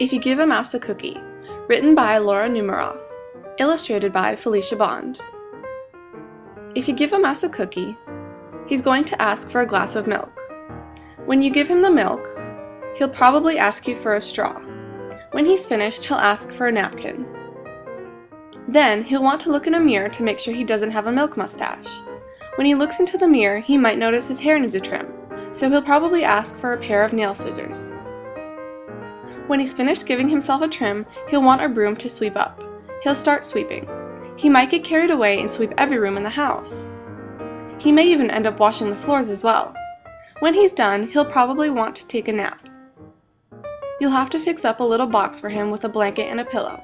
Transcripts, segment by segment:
If You Give a Mouse a Cookie, written by Laura Numeroff, illustrated by Felicia Bond. If you give a mouse a cookie, he's going to ask for a glass of milk. When you give him the milk, he'll probably ask you for a straw. When he's finished, he'll ask for a napkin. Then, he'll want to look in a mirror to make sure he doesn't have a milk mustache. When he looks into the mirror, he might notice his hair needs a trim, so he'll probably ask for a pair of nail scissors. When he's finished giving himself a trim, he'll want a broom to sweep up. He'll start sweeping. He might get carried away and sweep every room in the house. He may even end up washing the floors as well. When he's done, he'll probably want to take a nap. You'll have to fix up a little box for him with a blanket and a pillow.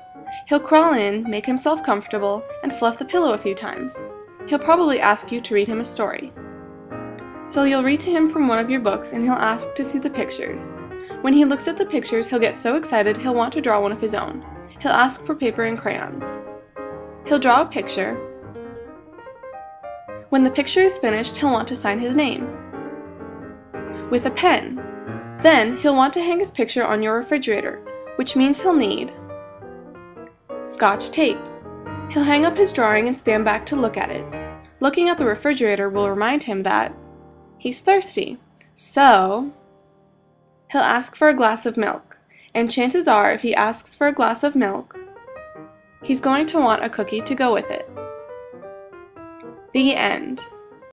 He'll crawl in, make himself comfortable, and fluff the pillow a few times. He'll probably ask you to read him a story. So you'll read to him from one of your books and he'll ask to see the pictures. When he looks at the pictures, he'll get so excited he'll want to draw one of his own. He'll ask for paper and crayons. He'll draw a picture. When the picture is finished, he'll want to sign his name with a pen. Then, he'll want to hang his picture on your refrigerator, which means he'll need Scotch tape. He'll hang up his drawing and stand back to look at it. Looking at the refrigerator will remind him that he's thirsty. So, he'll ask for a glass of milk, and chances are if he asks for a glass of milk, he's going to want a cookie to go with it. The end.